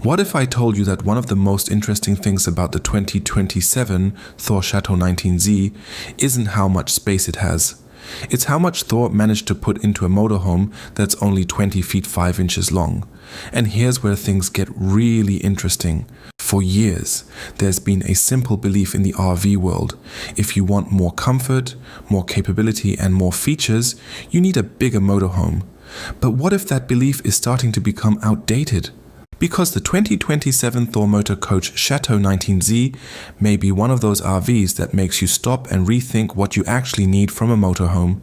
What if I told you that one of the most interesting things about the 2027 Thor Chateau 19Z isn't how much space it has. It's how much Thor managed to put into a motorhome that's only 20 feet 5 inches long. And here's where things get really interesting. For years, there's been a simple belief in the RV world. If you want more comfort, more capability, and more features, you need a bigger motorhome. But what if that belief is starting to become outdated? Because the 2027 Thor Motor Coach Chateau 19Z may be one of those RVs that makes you stop and rethink what you actually need from a motorhome.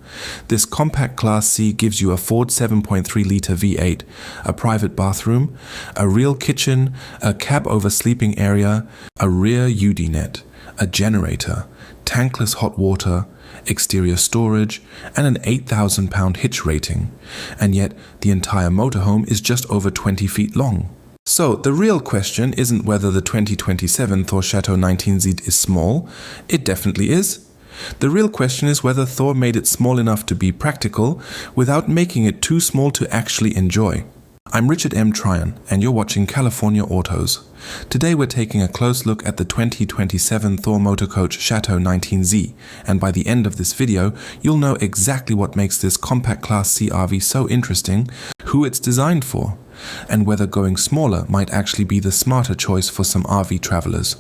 This compact Class C gives you a Ford 7.3-litre V8, a private bathroom, a real kitchen, a cab-over sleeping area, a rear U-dinette, a generator, tankless hot water, exterior storage, and an 8,000 pound hitch rating. And yet, the entire motorhome is just over 20 feet long. So, the real question isn't whether the 2027 Thor Chateau 19Z is small. It definitely is. The real question is whether Thor made it small enough to be practical without making it too small to actually enjoy. I'm Richard M. Tryon, and you're watching California Autos. Today we're taking a close look at the 2027 Thor Motor Coach Chateau 19Z, and by the end of this video, you'll know exactly what makes this compact Class C RV so interesting, who it's designed for, and whether going smaller might actually be the smarter choice for some RV travelers.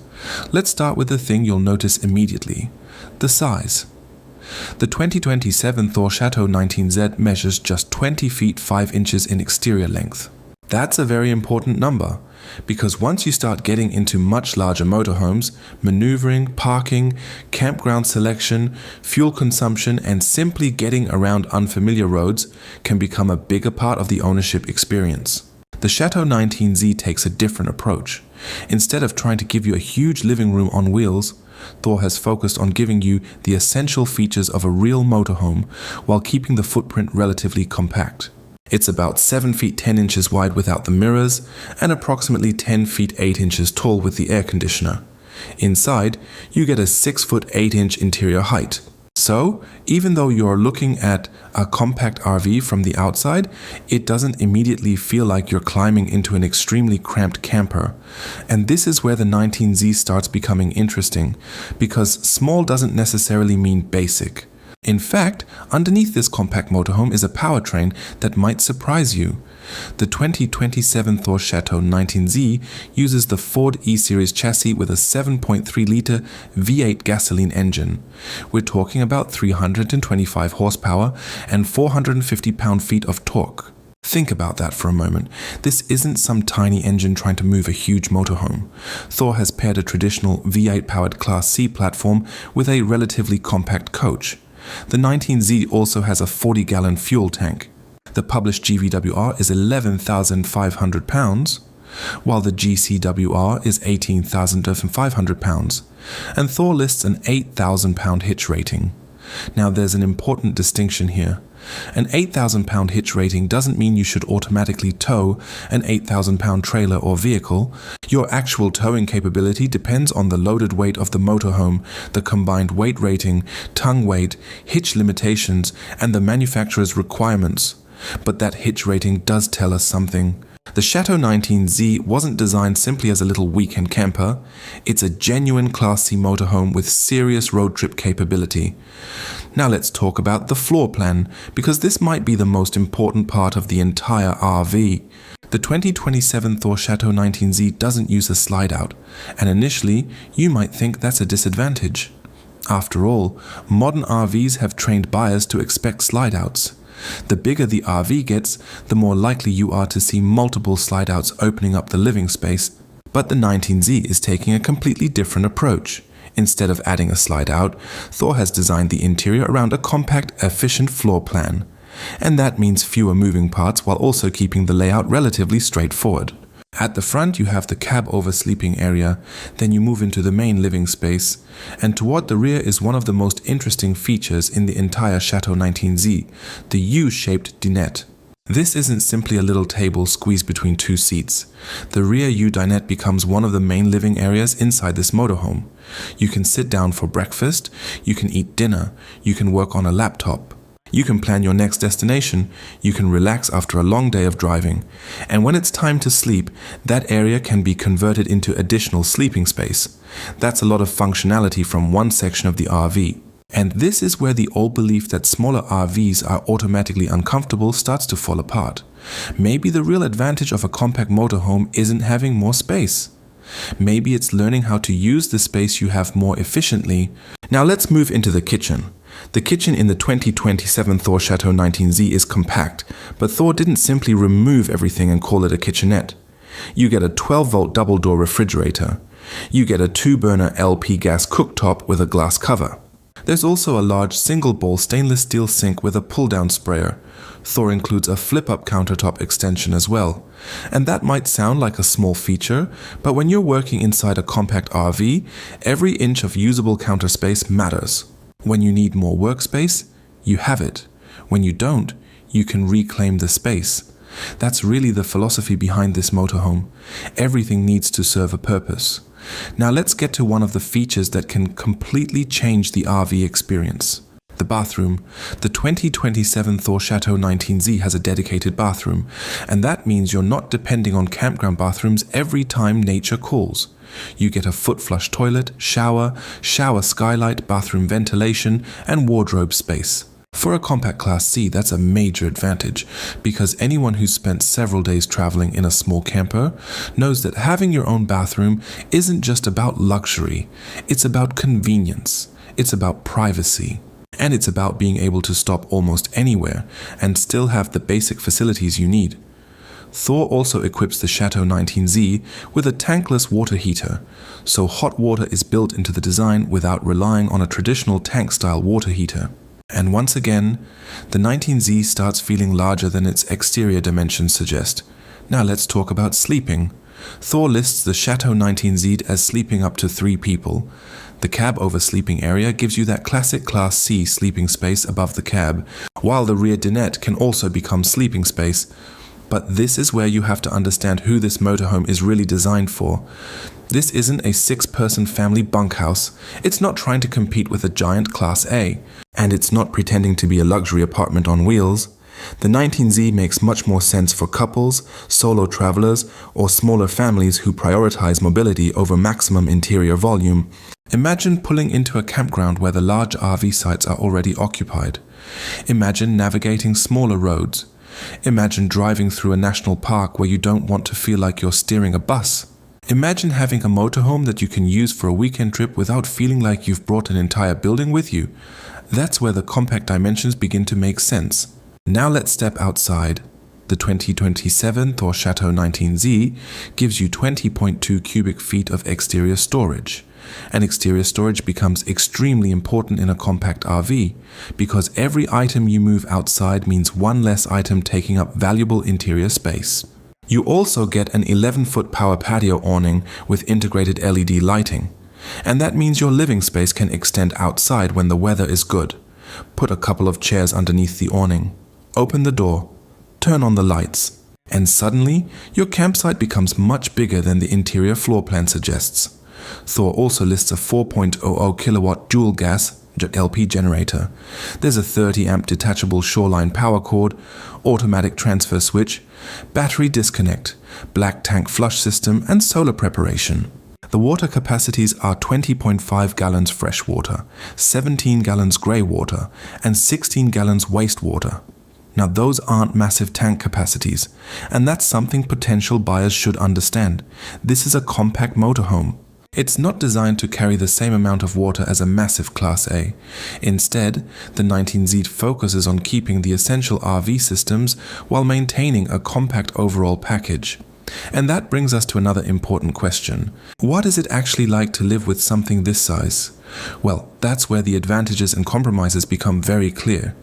Let's start with the thing you'll notice immediately: the size. The 2027 Thor Chateau 19Z measures just 20 feet 5 inches in exterior length. That's a very important number, because once you start getting into much larger motorhomes, maneuvering, parking, campground selection, fuel consumption, and simply getting around unfamiliar roads can become a bigger part of the ownership experience. The Chateau 19Z takes a different approach. Instead of trying to give you a huge living room on wheels, Thor has focused on giving you the essential features of a real motorhome while keeping the footprint relatively compact. It's about 7 feet 10 inches wide without the mirrors and approximately 10 feet 8 inches tall with the air conditioner. Inside, you get a 6 foot 8 inch interior height. So, even though you're looking at a compact RV from the outside, it doesn't immediately feel like you're climbing into an extremely cramped camper. And this is where the 19Z starts becoming interesting, because small doesn't necessarily mean basic. In fact, underneath this compact motorhome is a powertrain that might surprise you. The 2027 Thor Chateau 19Z uses the Ford E-Series chassis with a 7.3-litre V8 gasoline engine. We're talking about 325 horsepower and 450 pound-feet of torque. Think about that for a moment. This isn't some tiny engine trying to move a huge motorhome. Thor has paired a traditional V8-powered Class C platform with a relatively compact coach. The 19Z also has a 40-gallon fuel tank. The published GVWR is 11,500 pounds, while the GCWR is 18,500 pounds, and Thor lists an 8,000 pound hitch rating. Now there's an important distinction here. An 8,000 pound hitch rating doesn't mean you should automatically tow an 8,000 pound trailer or vehicle. Your actual towing capability depends on the loaded weight of the motorhome, the combined weight rating, tongue weight, hitch limitations, and the manufacturer's requirements. But that hitch rating does tell us something. The Chateau 19Z wasn't designed simply as a little weekend camper. It's a genuine Class C motorhome with serious road trip capability. Now let's talk about the floor plan, because this might be the most important part of the entire RV. The 2027 Thor Chateau 19Z doesn't use a slide out, and initially you might think that's a disadvantage. After all, modern RVs have trained buyers to expect slide outs. The bigger the RV gets, the more likely you are to see multiple slide outs opening up the living space. But the 19Z is taking a completely different approach. Instead of adding a slide out, Thor has designed the interior around a compact, efficient floor plan. And that means fewer moving parts while also keeping the layout relatively straightforward. At the front you have the cab-over sleeping area, then you move into the main living space, and toward the rear is one of the most interesting features in the entire Chateau 19Z, the U-shaped dinette. This isn't simply a little table squeezed between two seats. The rear U-dinette becomes one of the main living areas inside this motorhome. You can sit down for breakfast, you can eat dinner, you can work on a laptop. You can plan your next destination, you can relax after a long day of driving, and when it's time to sleep, that area can be converted into additional sleeping space. That's a lot of functionality from one section of the RV. And this is where the old belief that smaller RVs are automatically uncomfortable starts to fall apart. Maybe the real advantage of a compact motorhome isn't having more space. Maybe it's learning how to use the space you have more efficiently. Now let's move into the kitchen. The kitchen in the 2027 Thor Chateau 19Z is compact, but Thor didn't simply remove everything and call it a kitchenette. You get a 12-volt double-door refrigerator. You get a 2-burner LP gas cooktop with a glass cover. There's also a large single-bowl stainless steel sink with a pull-down sprayer. Thor includes a flip-up countertop extension as well. And that might sound like a small feature, but when you're working inside a compact RV, every inch of usable counter space matters. When you need more workspace, you have it. When you don't, you can reclaim the space. That's really the philosophy behind this motorhome. Everything needs to serve a purpose. Now let's get to one of the features that can completely change the RV experience. The bathroom. The 2027 Thor Chateau 19Z has a dedicated bathroom, and that means you're not depending on campground bathrooms every time nature calls. You get a foot flush toilet, shower skylight, bathroom ventilation, and wardrobe space. For a compact Class C, that's a major advantage, because anyone who's spent several days traveling in a small camper knows that having your own bathroom isn't just about luxury, it's about convenience, it's about privacy, and it's about being able to stop almost anywhere and still have the basic facilities you need. Thor also equips the Chateau 19Z with a tankless water heater, so hot water is built into the design without relying on a traditional tank-style water heater. And once again, the 19Z starts feeling larger than its exterior dimensions suggest. Now let's talk about sleeping. Thor lists the Chateau 19Z as sleeping up to 3 people. The cab oversleeping area gives you that classic Class C sleeping space above the cab, while the rear dinette can also become sleeping space. But this is where you have to understand who this motorhome is really designed for. This isn't a 6-person family bunkhouse. It's not trying to compete with a giant Class A. And it's not pretending to be a luxury apartment on wheels. The 19Z makes much more sense for couples, solo travelers, or smaller families who prioritize mobility over maximum interior volume. Imagine pulling into a campground where the large RV sites are already occupied. Imagine navigating smaller roads. Imagine driving through a national park where you don't want to feel like you're steering a bus. Imagine having a motorhome that you can use for a weekend trip without feeling like you've brought an entire building with you. That's where the compact dimensions begin to make sense. Now let's step outside. The 2027 Thor Chateau 19Z gives you 20.2 cubic feet of exterior storage. And exterior storage becomes extremely important in a compact RV, because every item you move outside means one less item taking up valuable interior space. You also get an 11-foot power patio awning with integrated LED lighting. And that means your living space can extend outside when the weather is good. Put a couple of chairs underneath the awning. Open the door. Turn on the lights. And suddenly, your campsite becomes much bigger than the interior floor plan suggests. Thor also lists a 4.00 kilowatt dual gas LP generator. There's a 30 amp detachable shoreline power cord, automatic transfer switch, battery disconnect, black tank flush system, and solar preparation. The water capacities are 20.5 gallons fresh water, 17 gallons grey water, and 16 gallons wastewater. Now those aren't massive tank capacities, and that's something potential buyers should understand. This is a compact motorhome. It's not designed to carry the same amount of water as a massive Class A. Instead, the 19Z focuses on keeping the essential RV systems while maintaining a compact overall package. And that brings us to another important question. What is it actually like to live with something this size? Well, that's where the advantages and compromises become very clear.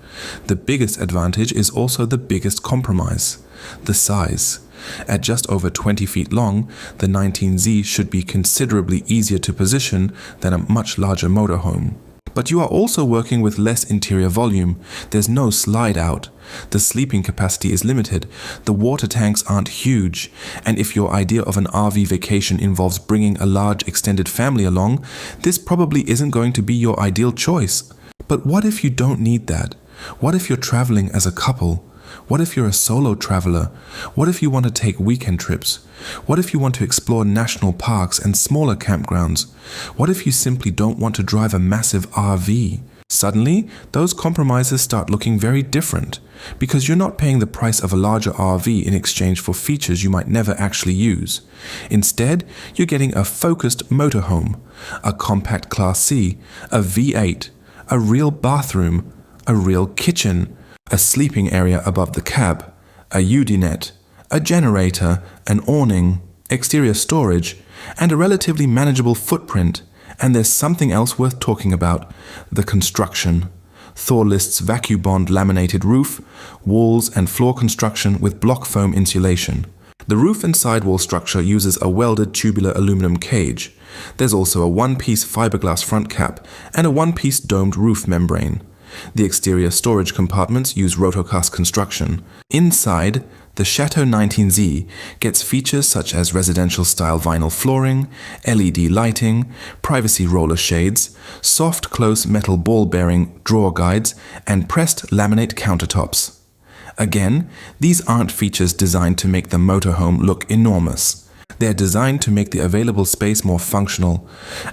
The biggest advantage is also the biggest compromise: the size. At just over 20 feet long, the 19Z should be considerably easier to position than a much larger motorhome. But you are also working with less interior volume. There's no slide out. The sleeping capacity is limited. The water tanks aren't huge. And if your idea of an RV vacation involves bringing a large extended family along, this probably isn't going to be your ideal choice. But what if you don't need that? What if you're traveling as a couple? What if you're a solo traveler? What if you want to take weekend trips? What if you want to explore national parks and smaller campgrounds? What if you simply don't want to drive a massive RV? Suddenly, those compromises start looking very different because you're not paying the price of a larger RV in exchange for features you might never actually use. Instead, you're getting a focused motorhome, a compact Class C, a V8, a real bathroom, a real kitchen, a sleeping area above the cab, a U-dinette, a generator, an awning, exterior storage, and a relatively manageable footprint. And there's something else worth talking about: the construction. Thor lists vacuum bond laminated roof, walls and floor construction with block foam insulation. The roof and sidewall structure uses a welded tubular aluminum cage. There's also a one-piece fiberglass front cap and a one-piece domed roof membrane. The exterior storage compartments use rotocast construction. Inside, the Chateau 19Z gets features such as residential-style vinyl flooring, LED lighting, privacy roller shades, soft close metal ball-bearing drawer guides, and pressed laminate countertops. Again, these aren't features designed to make the motorhome look enormous. They're designed to make the available space more functional,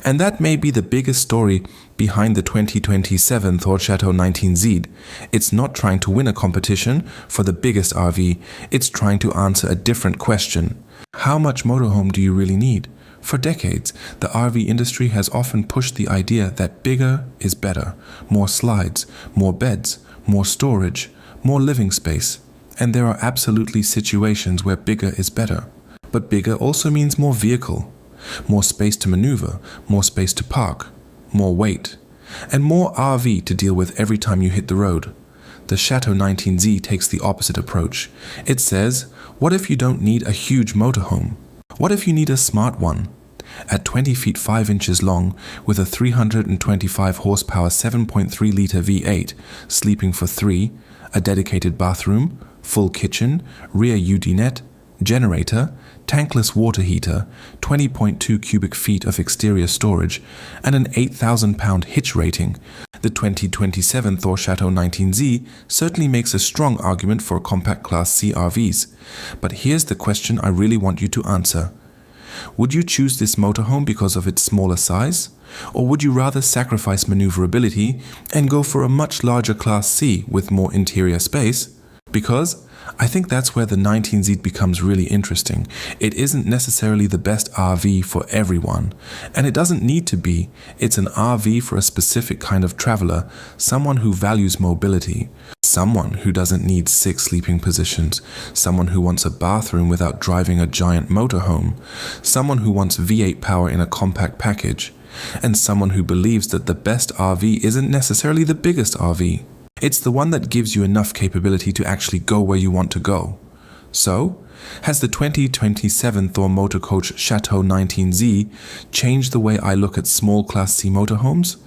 and that may be the biggest story behind the 2027 Thor Chateau 19Z. It's not trying to win a competition for the biggest RV, it's trying to answer a different question. How much motorhome do you really need? For decades, the RV industry has often pushed the idea that bigger is better. More slides, more beds, more storage, more living space. And there are absolutely situations where bigger is better. But bigger also means more vehicle, more space to maneuver, more space to park, more weight, and more RV to deal with every time you hit the road. The Chateau 19Z takes the opposite approach. It says, what if you don't need a huge motorhome? What if you need a smart one? At 20 feet 5 inches long, with a 325 horsepower 7.3 liter V8, sleeping for 3, a dedicated bathroom, full kitchen, rear U-dinette, generator, tankless water heater, 20.2 cubic feet of exterior storage, and an 8,000-pound hitch rating, the 2027 Thor Chateau 19Z certainly makes a strong argument for compact Class C RVs. But here's the question I really want you to answer. Would you choose this motorhome because of its smaller size? Or would you rather sacrifice maneuverability and go for a much larger Class C with more interior space? Because I think that's where the 19Z becomes really interesting. It isn't necessarily the best RV for everyone, and it doesn't need to be. It's an RV for a specific kind of traveler, someone who values mobility, someone who doesn't need 6 sleeping positions, someone who wants a bathroom without driving a giant motorhome, someone who wants V8 power in a compact package, and someone who believes that the best RV isn't necessarily the biggest RV. It's the one that gives you enough capability to actually go where you want to go. So, has the 2027 Thor Motor Coach Chateau 19Z changed the way I look at small Class C motorhomes?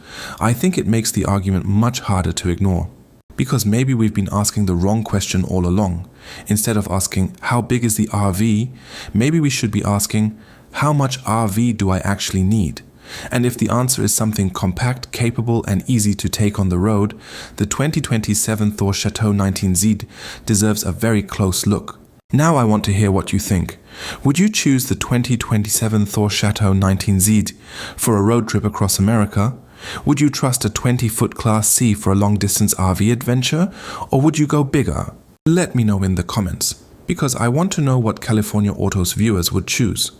I think it makes the argument much harder to ignore. Because maybe we've been asking the wrong question all along. Instead of asking, how big is the RV? Maybe we should be asking, how much RV do I actually need? And if the answer is something compact, capable, and easy to take on the road, the 2027 Thor Chateau 19Z deserves a very close look. Now I want to hear what you think. Would you choose the 2027 Thor Chateau 19Z for a road trip across America? Would you trust a 20-foot Class C for a long-distance RV adventure? Or would you go bigger? Let me know in the comments, because I want to know what California Autos viewers would choose.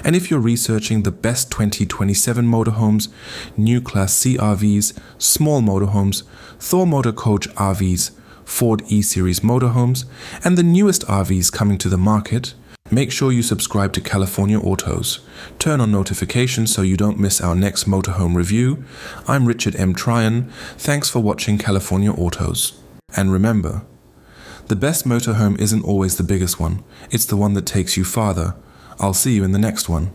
And if you're researching the best 2027 motorhomes, new Class C RVs, small motorhomes, Thor Motor Coach RVs, Ford E-Series motorhomes, and the newest RVs coming to the market, make sure you subscribe to California Autos. Turn on notifications so you don't miss our next motorhome review. I'm Richard M. Tryon. Thanks for watching California Autos. And remember, the best motorhome isn't always the biggest one. It's the one that takes you farther. I'll see you in the next one.